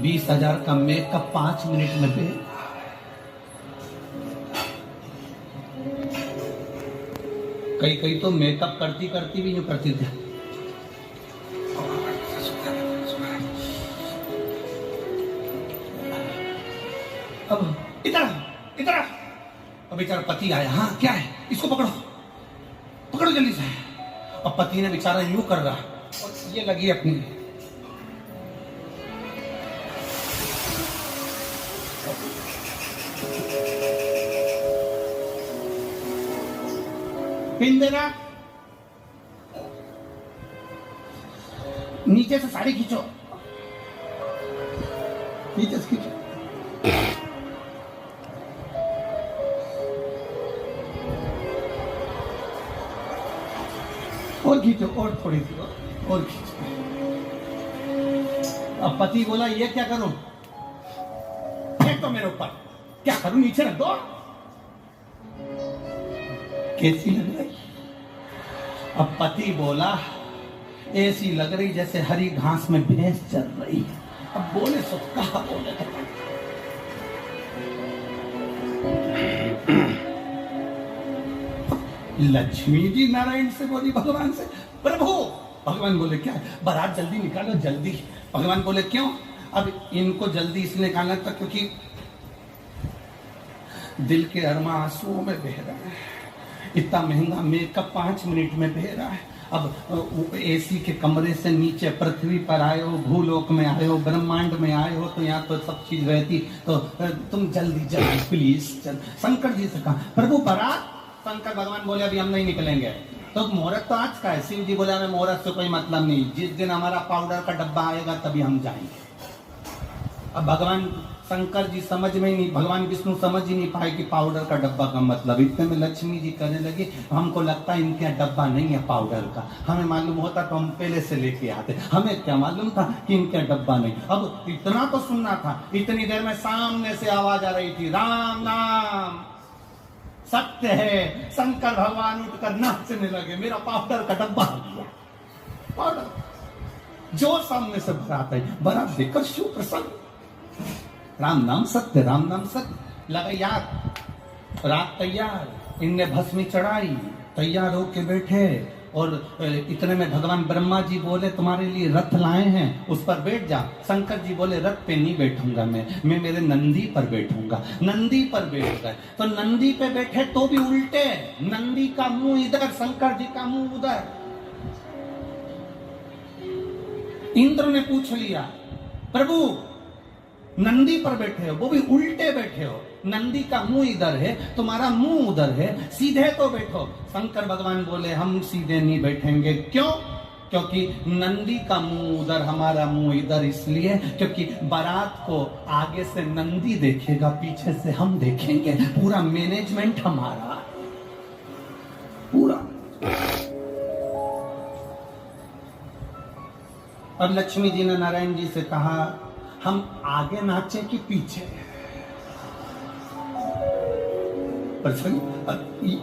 20,000 का makeup 5 minute में पे। कई कई तो मेकअप करती करती भी यूं करती थी। अब इधर इधर, अब बेचारा पति आया। हाँ क्या है, इसको पकड़ो पकड़ो जल्दी से। अब पति ने बेचारा यूं कर रहा और ये लगी अपनी। पिन देना, नीचे से साड़ी खींचो, नीचे से खींचो। और खींचो, और थोड़ी सी और खींचो। अब पति बोला ये क्या करूं, फेंक दो मेरे ऊपर। क्या करूं, नीचे रख दो। कैसी लग रही? अब पति बोला ऐसी लग रही जैसे हरी घास में भैंस चल रही है। अब बोले सो कहा बोले तो। लक्ष्मी जी नारायण से बोली भगवान से, प्रभु। भगवान बोले क्या, बारात जल्दी निकालो जल्दी। भगवान बोले क्यों? अब इनको जल्दी इसलिए निकालना था क्योंकि दिल के अरमा आंसुओं में बह रहा है। इतना महंगा मेकअप 5 मिनट में बह रहा है। अब एसी के कमरे से नीचे पृथ्वी पर आए हो, भूलोक में आए हो, ब्रह्मांड में आए हो, तो यहाँ तो सब चीज रहती, तो तुम जल्दी जल्दी प्लीज चल। शंकर जी से कहा प्रभु बारात। शंकर भगवान बोले अभी हम नहीं निकलेंगे। तो मुहूर्त तो आज का है। शिव जी बोले हमें मुहूर्त से कोई मतलब नहीं, जिस दिन हमारा पाउडर का डब्बा आएगा तभी हम जाएंगे। अब भगवान शंकर जी समझ में ही नहीं, भगवान विष्णु समझ ही नहीं पाए कि पाउडर का डब्बा का मतलब। इतने में लक्ष्मी जी कहने लगी हमको लगता है इनके डब्बा नहीं है पाउडर का, हमें मालूम होता तो हम पहले से लेके आते, हमें क्या मालूम था कि इनके डब्बा नहीं। अब इतना तो सुनना था। इतनी देर में सामने से आवाज आ रही थी, राम नाम सत्य है। शंकर भगवान उठकर नाचने लगे, मेरा पाउडर का डब्बा आ गया। पाउडर जो सामने से बारात आई, बारात देखकर शिव प्रसन्न। राम नाम सत्य, राम नाम सत्य। लगा याद, रात तैयार, इनने भस्मी चढ़ाई, तैयार होके बैठे। और इतने में भगवान ब्रह्मा जी बोले तुम्हारे लिए रथ लाए हैं, उस पर बैठ जा। शंकर जी बोले रथ पे नहीं बैठूंगा मैं मेरे नंदी पर बैठूंगा। नंदी पर बैठ गए। तो नंदी पे बैठे तो भी उल्टे, नंदी का मुंह इधर, शंकर जी का मुंह उधर। इंद्र ने पूछ लिया प्रभु नंदी पर बैठे हो, वो भी उल्टे बैठे हो, नंदी का मुंह इधर है, तुम्हारा मुंह उधर है, सीधे तो बैठो। शंकर भगवान बोले हम सीधे नहीं बैठेंगे। क्यों? क्योंकि नंदी का मुंह उधर, हमारा मुंह इधर। इसलिए क्योंकि बारात को आगे से नंदी देखेगा, पीछे से हम देखेंगे। पूरा मैनेजमेंट हमारा पूरा। और लक्ष्मी जी ने नारायण जी से कहा हम आगे नाचे कि पीछे?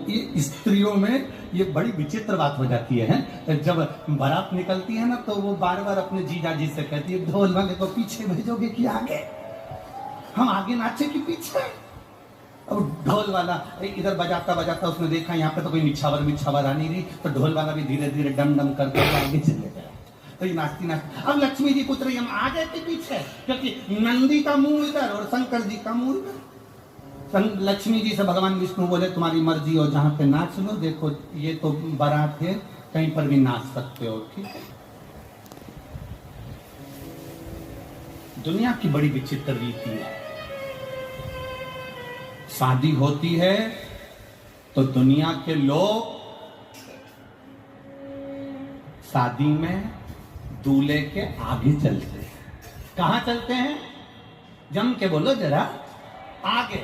ये स्त्रियों में ये बड़ी विचित्र बात हो जाती है। जब बारात निकलती है ना तो वो बार बार अपने जीजा जी से कहती है ढोल वाले को पीछे भेजोगे कि आगे? हम आगे नाचे कि पीछे? अब ढोल वाला इधर बजाता बजाता उसने देखा यहाँ पे तो कोई मिच्छावर आ नहीं रही, तो ढोल वाला भी धीरे धीरे डम डम करके आगे चले गया। तो ये नाचती नाचती अब लक्ष्मी जी पुत्र हम आगे के पीछे, क्योंकि नंदी का मुंह इधर और शंकर जी का मुंह इधर। लक्ष्मी जी से भगवान विष्णु बोले तुम्हारी मर्जी हो, जहां पे नाच लो। देखो ये तो बारात है, कहीं पर भी नाच सकते हो, ठीक है। दुनिया की बड़ी विचित्र रीति है। शादी होती है तो दुनिया के लोग शादी में दूल्हे के आगे चलते हैं। कहां चलते हैं? जम के बोलो जरा, आगे।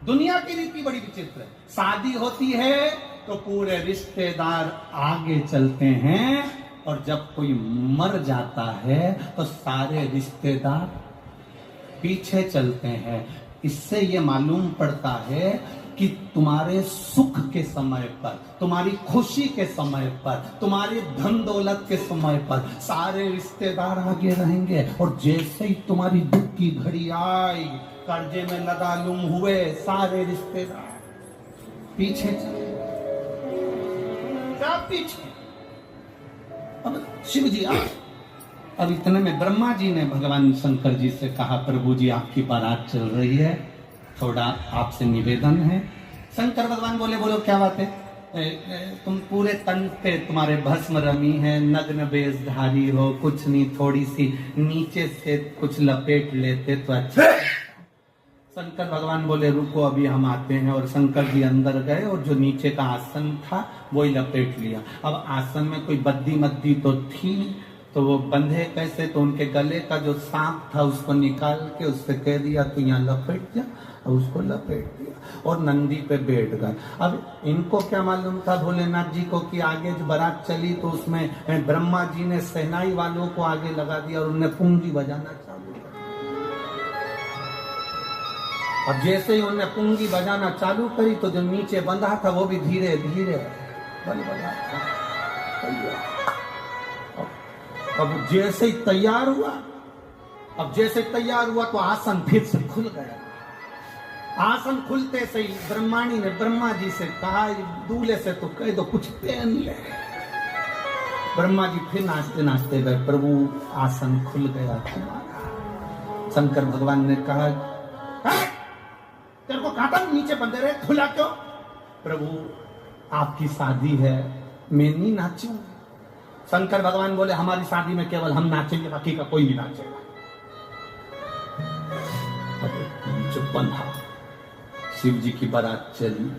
दुनिया की रीति बड़ी विचित्र है। शादी होती है तो पूरे रिश्तेदार आगे चलते हैं, और जब कोई मर जाता है तो सारे रिश्तेदार पीछे चलते हैं। इससे ये मालूम पड़ता है कि तुम्हारे सुख के समय पर, तुम्हारी खुशी के समय पर, तुम्हारे धन दौलत के समय पर सारे रिश्तेदार आगे रहेंगे, और जैसे ही तुम्हारी दुख की घड़ी आई, कर्जे में लदालुम हुए, सारे रिश्तेदार पीछे चले, क्या पीछे। अब शिव जी अब इतने में ब्रह्मा जी ने भगवान शंकर जी से कहा, प्रभु जी आपकी बारात चल रही है, थोड़ा आपसे निवेदन है। शंकर भगवान बोले, बोलो क्या बात है। तुम पूरे तन पे तुम्हारे भस्म रमी है, नग्न वेशधारी हो, कुछ नहीं थोड़ी सी नीचे से कुछ लपेट लेते तो अच्छा। शंकर भगवान बोले रुको अभी हम आते हैं, और शंकर जी अंदर गए और जो नीचे का आसन था वही लपेट लिया। अब आसन में कोई बद्दी मद्दी तो थी, तो वो बंधे कैसे, तो उनके गले का जो सांप था उसको निकाल के उससे कह दिया तू यहाँ लपेट जा, और उसको लपेट दिया और नंदी पे बैठ गए। अब इनको क्या मालूम था भोलेनाथ जी को कि आगे जो बारात चली तो उसमें ब्रह्मा जी ने सेनाई वालों को आगे लगा दिया और उन्हें पुंगी बजाना चालू कर। अब जैसे ही उन्हें पुंगी बजाना चालू करी तो जो नीचे बंधा था वो भी धीरे धीरे बल बजा। अब जैसे ही तैयार हुआ, तो आसन फिर से खुल गया। आसन खुलते से ही ब्रह्माणी ने ब्रह्मा जी से कहा, दूल्हे से तो कह दो कुछ पहन ले। ब्रह्मा जी फिर नाचते नाचते गए, प्रभु आसन खुल गया तुम्हारा। शंकर भगवान ने कहा, तेरे को कहा था नीचे बंधे रहे, खुला क्यों? प्रभु आपकी शादी है, मैं नहीं नाचूं। शंकर भगवान बोले, हमारी शादी में केवल हम नाचेंगे, बाकी का कोई नहीं नाचेगा। जो बंधा शिव जी की बारात चली,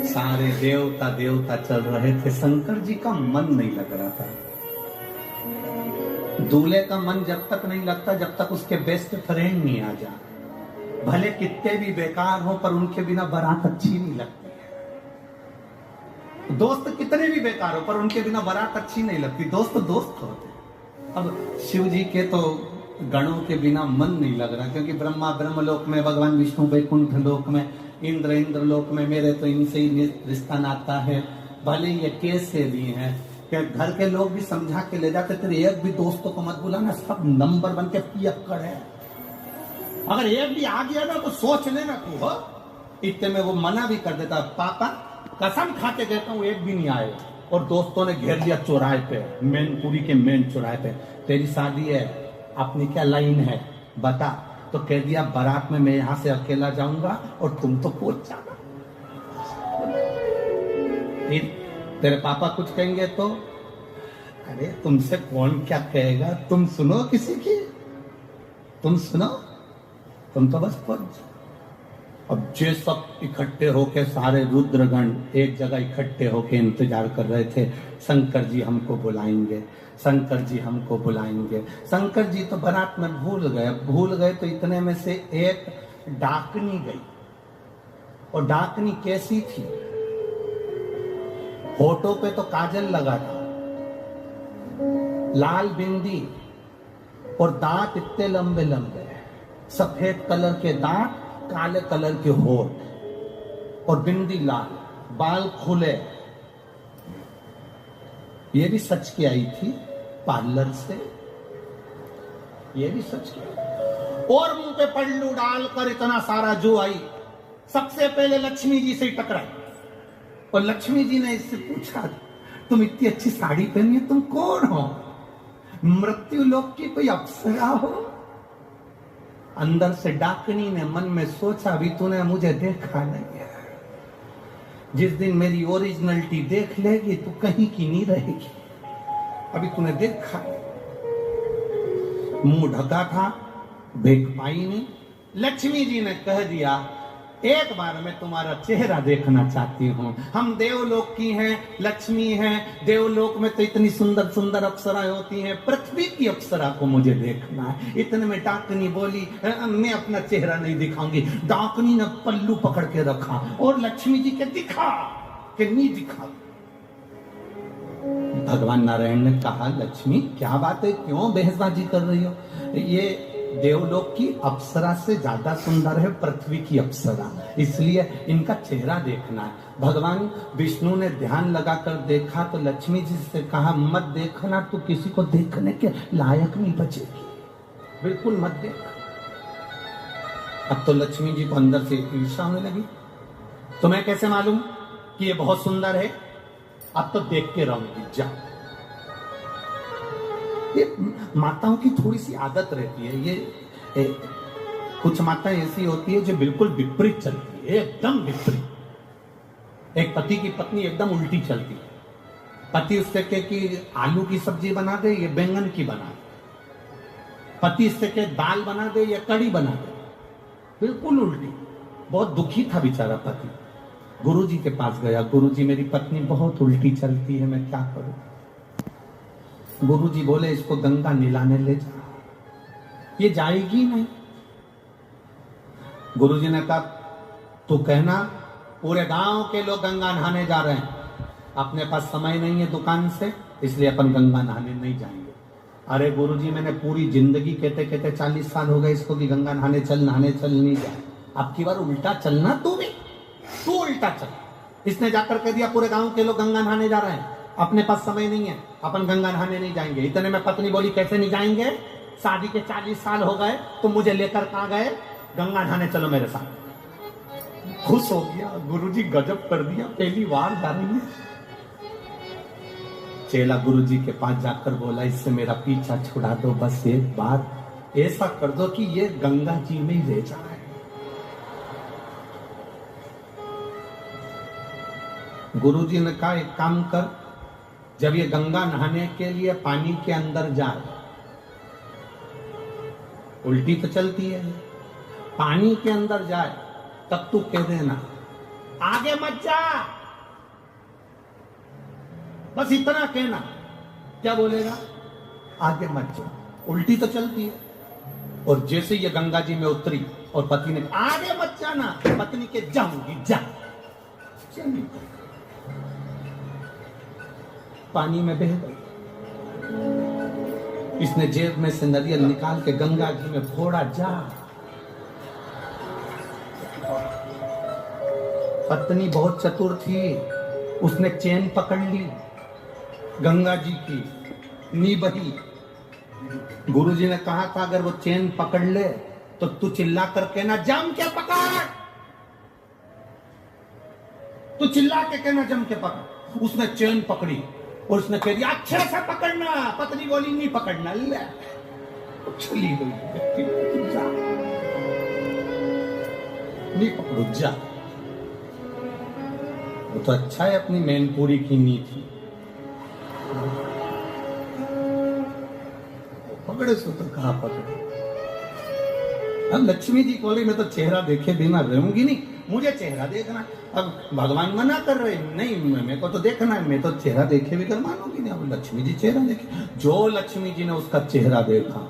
सारे देवता चल रहे थे, शंकर जी का मन नहीं लग रहा था। दूल्हे का मन जब तक नहीं लगता जब तक उसके बेस्ट फ्रेंड नहीं आ जाए, भले कितने भी बेकार हो पर उनके बिना बारात अच्छी नहीं लगती। दोस्त कितने भी बेकार हो पर उनके बिना बारात अच्छी नहीं लगती। दोस्त दोस्त होते। अब शिव जी के तो गणों के बिना मन नहीं लग रहा, क्योंकि ब्रह्मा ब्रह्मलोक में, भगवान विष्णु वैकुंठ लोक में, इंद्र लोक में, मेरे तो इनसे ही रिश्ता नाता है। भले ये कैसे भी हैं, घर के लोग भी समझा के ले जाते, तेरे एक भी दोस्तों को मत बुलाना, सब नंबर बन के पियक्कड़ है। अगर एक भी आ गया ना तो सोच लेना तू हो। इतने में वो मना भी कर देता, पापा कसम खा के कहता हूँ एक भी नहीं आए। और दोस्तों ने घेर लिया चौराहे पे, मैनपुरी के मेन चौराहे पे, तेरी शादी है, अपनी क्या लाइन है बता। तो कह दिया बारात में मैं यहाँ से अकेला जाऊंगा और तुम तो पहुंच जाना। फिर तेरे पापा कुछ कहेंगे तो, अरे तुमसे कौन क्या कहेगा, तुम सुनो किसी की, तुम सुनो, तुम तो बस पहुंच। अब जे सब इकट्ठे होके, सारे रुद्रगण एक जगह इकट्ठे होके इंतजार कर रहे थे, शंकर जी हमको बुलाएंगे, शंकर जी हमको बुलाएंगे। शंकर जी तो बारात में भूल गए तो इतने में से एक डाकनी गई। और डाकनी कैसी थी, होठों पे तो काजल लगा था, लाल बिंदी, और दांत इतने लंबे लंबे, सफेद कलर के दांत, काले कलर के होठ, और बिंदी लाल, बाल खुले। ये भी सच के आई थी पार्लर से, ये भी सच के। और मुंह पे पल्लू डालकर इतना सारा जो आई, सबसे पहले लक्ष्मी जी से ही टकराई। और लक्ष्मी जी ने इससे पूछा, तुम इतनी अच्छी साड़ी पहनी है, तुम कौन हो? मृत्यु लोक की कोई अप्सरा हो? अंदर से डाकनी ने मन में सोचा, अभी तूने मुझे देखा नहीं है, जिस दिन मेरी ओरिजिनलिटी देख लेगी तो कहीं की नहीं रहेगी। अभी तूने देखा, मुंह ढका था, देख पाई नहीं। लक्ष्मी जी ने कह दिया, एक बार मैं तुम्हारा चेहरा देखना चाहती हूँ। हम देवलोक की हैं, लक्ष्मी हैं, देवलोक में तो इतनी सुंदर सुंदर अप्सराएं होती हैं, पृथ्वी की अप्सरा को मुझे देखना है। इतने में डाकनी बोली, मैं अपना चेहरा नहीं दिखाऊंगी। डाकनी ने पल्लू पकड़ के रखा और लक्ष्मी जी के दिखा कि नहीं दिखा। भगवान नारायण ने कहा, लक्ष्मी क्या बात है, क्यों बहसबाजी कर रही हो? ये देवलोक की अप्सरा से ज्यादा सुंदर है पृथ्वी की अप्सरा, इसलिए इनका चेहरा देखना है। भगवान विष्णु ने ध्यान लगाकर देखा तो लक्ष्मी जी से कहा, मत देखना, तू किसी को देखने के लायक नहीं बचेगी, बिल्कुल मत देख। अब तो लक्ष्मी जी को अंदर से ईर्ष्या होने लगी, तुम्हें कैसे मालूम कि ये बहुत सुंदर है? अब तो देख के रहूंगी, जा। ये माताओं की थोड़ी सी आदत रहती है, कुछ माताएं ऐसी होती है जो बिल्कुल विपरीत चलती है, एकदम विपरीत। एक पति की पत्नी एकदम उल्टी चलती है। पति उससे कहे कि आलू की सब्जी बना दे, ये बैंगन की बना दे। पति उससे कहे दाल बना दे, ये कड़ी बना दे, बिल्कुल उल्टी। बहुत दुखी था बेचारा पति, गुरुजी के पास गया, गुरुजी मेरी पत्नी बहुत उल्टी चलती है, मैं क्या करूं? गुरुजी बोले, इसको गंगा नहलाने ले जा। ये जाएगी नहीं। गुरुजी ने कहा, तू कहना पूरे गांव के लोग गंगा नहाने जा रहे हैं, अपने पास समय नहीं है दुकान से, इसलिए अपन गंगा नहाने नहीं जाएंगे। अरे गुरुजी, मैंने पूरी जिंदगी कहते कहते 40 साल हो गए इसको कि गंगा नहाने चल, नहीं जाए। अब की बार उल्टा चलना, तू उल्टा चल। इसने जाकर कह दिया पूरे गांव के लोग गंगा नहाने जा रहे हैं, अपने पास समय नहीं है, अपन गंगा नहाने नहीं जाएंगे। इतने में पत्नी बोली, कैसे नहीं जाएंगे? शादी के 40 साल हो गए, तुम मुझे लेकर कहां गए? गंगा नहाने चलो मेरे साथ। खुश हो गया, गुरुजी गजब कर दिया, पहली बार जा रही है। चेला गुरुजी के पास जाकर बोला, इससे मेरा पीछा छुड़ा दो, बस एक बार ऐसा कर दो कि ये गंगा जी में ही ले जाए। गुरुजी ने कहा, एक काम कर, जब ये गंगा नहाने के लिए पानी के अंदर जाए, उल्टी तो चलती है, पानी के अंदर जाए तब तू कह देना, आगे मत जा, बस इतना कहना। क्या बोलेगा? आगे मत जा। उल्टी तो चलती है। और जैसे ये गंगा जी में उतरी और पति ने आगे मत जाना, पत्नी के जाऊंगी, जा। चली पानी में बह गई। इसने जेब में से नारियल निकाल के गंगा जी में फोड़ा, जा। पत्नी बहुत चतुर थी, उसने चेन पकड़ ली गंगा जी की, नी बही। गुरुजी ने कहा था, अगर वो चेन पकड़ ले तो तू चिल्ला कर कहना, जम के पकड़। तू चिल्ला के कहना, जम के पकड़। उसने चेन पकड़ी और उसने कह दिया, अच्छे से पकड़ना। पत्नी बोली, नहीं पकड़ना, ले। चली गई, जा, नहीं पकड़ो, जा। वो तो अच्छा है अपनी मैनपुरी की नी थी, पकड़े सो तो कहा पकड़े। अब लक्ष्मी जी बोली, मैं तो चेहरा देखे बिना रहूंगी नहीं, मुझे चेहरा देखना। अब भगवान मना कर रहे, नहीं मेरे को तो देखना है, मैं तो चेहरा देखे बिना मानूंगी नहीं। अब लक्ष्मी जी चेहरा देखे, जो लक्ष्मी जी ने उसका चेहरा देखा,